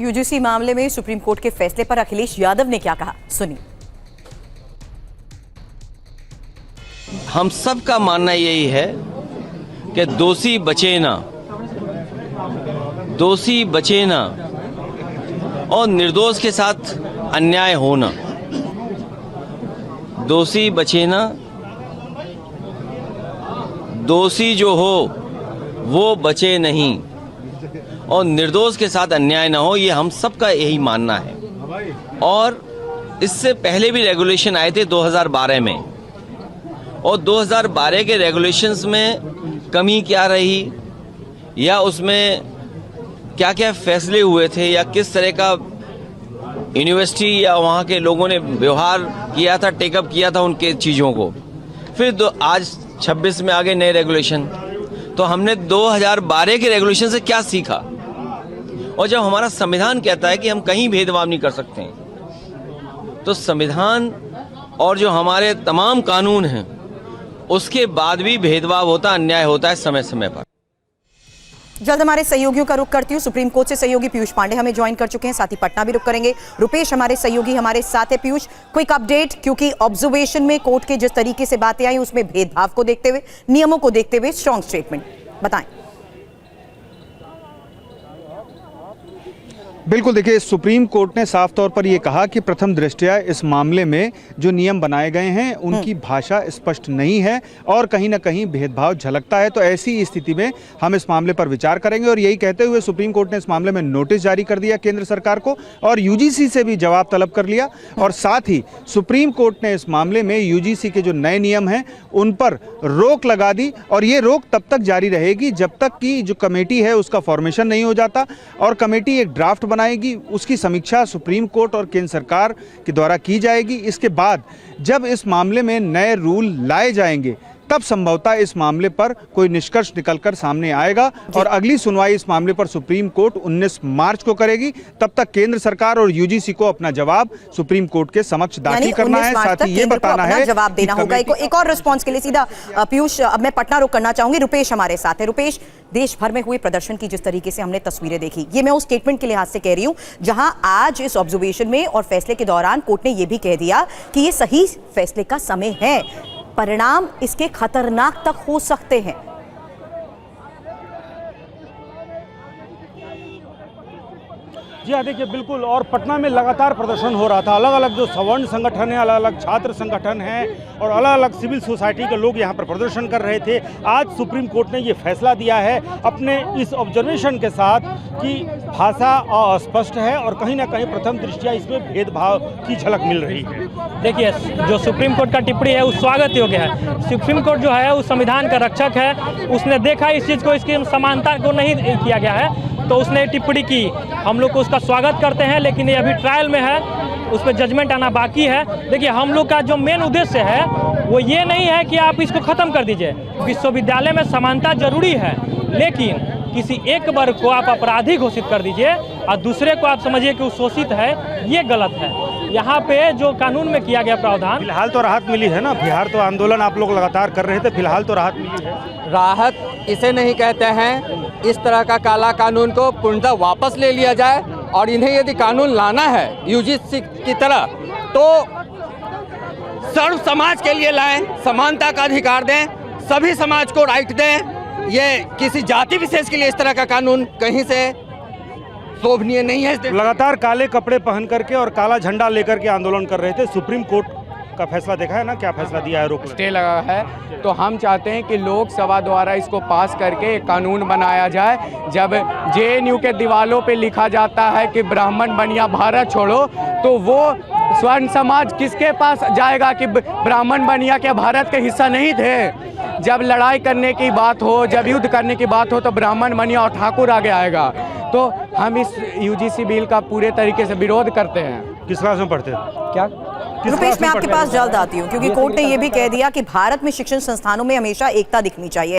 UGC मामले में supreme court के फैसले पर अखिलेश यादव ने क्या कहा, सुनिए। हम सब का मानना यही है कि दोषी बचे ना, दोषी बचे ना और निर्दोष के साथ अन्याय होना। दोषी बचे ना, दोषी जो हो वो बचे नहीं और निर्दोष के साथ अन्याय ना हो, ये हम सबका यही मानना है। और इससे पहले भी रेगुलेशन आए थे 2012 में, और 2012 के रेगुलेशंस में कमी क्या रही या उसमें क्या क्या फैसले हुए थे या किस तरह का यूनिवर्सिटी या वहाँ के लोगों ने व्यवहार किया था, टेकअप किया था उनके चीज़ों को। फिर आज 26 में आ गए नए रेगुलेशन, तो हमने 2012 के रेगुलेशन से क्या सीखा। और जब हमारा संविधान कहता है कि हम कहीं भेदभाव नहीं कर सकते हैं, तो संविधान और जो हमारे तमाम कानून हैं उसके बाद भी भेदभाव होता, अन्याय होता है समय समय पर। जल्द हमारे सहयोगियों का रुख करती हूँ। सुप्रीम कोर्ट से सहयोगी पीयूष पांडे हमें ज्वाइन कर चुके हैं, साथ ही पटना भी रुख करेंगे। रुपेश हमारे सहयोगी हमारे साथ है। पीयूष, क्विक अपडेट, क्योंकि ऑब्जर्वेशन में कोर्ट के जिस तरीके से बातें आई उसमें भेदभाव को देखते हुए, नियमों को देखते हुए स्ट्रॉन्ग स्टेटमेंट बताएं। बिल्कुल, देखिए, सुप्रीम कोर्ट ने साफ तौर पर यह कहा कि प्रथम दृष्टया इस मामले में जो नियम बनाए गए हैं उनकी भाषा स्पष्ट नहीं है और कहीं ना कहीं भेदभाव झलकता है। तो ऐसी स्थिति में हम इस मामले पर विचार करेंगे। और यही कहते हुए सुप्रीम कोर्ट ने इस मामले में नोटिस जारी कर दिया केंद्र सरकार को और यूजीसी से भी जवाब तलब कर लिया। और साथ ही सुप्रीम कोर्ट ने इस मामले में यूजीसी के जो नए नियम हैं उन पर रोक लगा दी। और ये रोक तब तक जारी रहेगी जब तक कि जो कमेटी है उसका फॉर्मेशन नहीं हो जाता और कमेटी एक ड्राफ्ट बनाएगी, उसकी समीक्षा सुप्रीम कोर्ट और केंद्र सरकार के द्वारा की जाएगी। इसके बाद जब इस मामले में नए रूल लाए जाएंगे तब संभवतः इस मामले पर कोई निष्कर्ष निकलकर सामने आएगा और अगली सुनवाई इस मामले पर सुप्रीम कोर्ट 19 मार्च को करेगी। तब तक केंद्र सरकार और यूजीसी को अपना जवाब सुप्रीम कोर्ट के समक्ष दाखिल करना है, साथ ही ये बताना है, जवाब देना होगा। एक और रिस्पॉन्स के लिए सीधा पीयूष, अब मैं पटना रुक करना चाहूंगी। रुपेश हमारे साथ है। रुपेश, देश भर में हुए प्रदर्शन की जिस तरीके से हमने तस्वीरें देखी, ये मैं उस स्टेटमेंट के लिहाज से कह रही हूं जहां आज इस ऑब्जर्वेशन में और फैसले के दौरान कोर्ट ने यह भी कह दिया कि ये सही फैसले का समय है, परिणाम इसके खतरनाक तक हो सकते हैं। जी हाँ, देखिए, बिल्कुल। और पटना में लगातार प्रदर्शन हो रहा था। अलग अलग जो सवर्ण संगठन है, अलग अलग छात्र संगठन हैं और अलग अलग सिविल सोसाइटी के लोग यहाँ पर प्रदर्शन कर रहे थे। आज सुप्रीम कोर्ट ने ये फैसला दिया है अपने इस ऑब्जर्वेशन के साथ कि भाषा अस्पष्ट है और कहीं ना कहीं प्रथम दृष्टया इसमें भेदभाव की झलक मिल रही है। देखिए, जो सुप्रीम कोर्ट का टिप्पणी है वो स्वागत योग्य है। सुप्रीम कोर्ट जो है वो संविधान का रक्षक है, उसने देखा इस चीज़ को, इसकी समानता को नहीं किया गया है तो उसने टिप्पणी की। हम लोग को उसका स्वागत करते हैं, लेकिन ये अभी ट्रायल में है, उस पर जजमेंट आना बाकी है। देखिए, हम लोग का जो मेन उद्देश्य है वो ये नहीं है कि आप इसको ख़त्म कर दीजिए। विश्वविद्यालय में समानता जरूरी है, लेकिन किसी एक वर्ग को आप अपराधी घोषित कर दीजिए और दूसरे को आप समझिए कि वो शोषित है, ये गलत है। यहाँ पे जो कानून में किया गया प्रावधान, फिलहाल तो राहत मिली है ना। बिहार तो आंदोलन आप लोग लगातार कर रहे थे, फिलहाल तो राहत मिली है। राहत इसे नहीं कहते हैं। इस तरह का काला कानून को पूर्णतः वापस ले लिया जाए और इन्हें यदि कानून लाना है यूजीसी की तरह तो सर्व समाज के लिए लाएं, समानता का अधिकार दें, सभी समाज को राइट दें। ये किसी जाति विशेष के लिए इस तरह का कानून कहीं से शोभनीय नहीं है। लगातार काले कपड़े पहन करके और काला झंडा लेकर के आंदोलन कर रहे थे। सुप्रीम कोर्ट का फैसला देखा है ना, क्या फैसला दिया है, रोक स्टे लगा है। तो हम चाहते हैं कि लोकसभा द्वारा इसको पास करके एक कानून बनाया जाए। जब जेएनयू के दीवारों पे लिखा जाता है कि ब्राह्मण बनिया भारत छोड़ो, तो वो स्वर्ण समाज किसके पास जाएगा कि ब्राह्मण बनिया क्या भारत के हिस्सा नहीं थे? जब लड़ाई करने की बात हो, जब युद्ध करने की बात हो तो ब्राह्मण बनिया और ठाकुर आगे आएगा। तो हम इस यूजीसी बिल का पूरे तरीके से विरोध करते हैं। किस क्लास में पढ़ते हैं? क्या रुपेश, मैं आपके पास जल्द आती हूँ क्योंकि कोर्ट ने यह भी कह दिया कि भारत में शिक्षण संस्थानों में हमेशा एकता दिखनी चाहिए।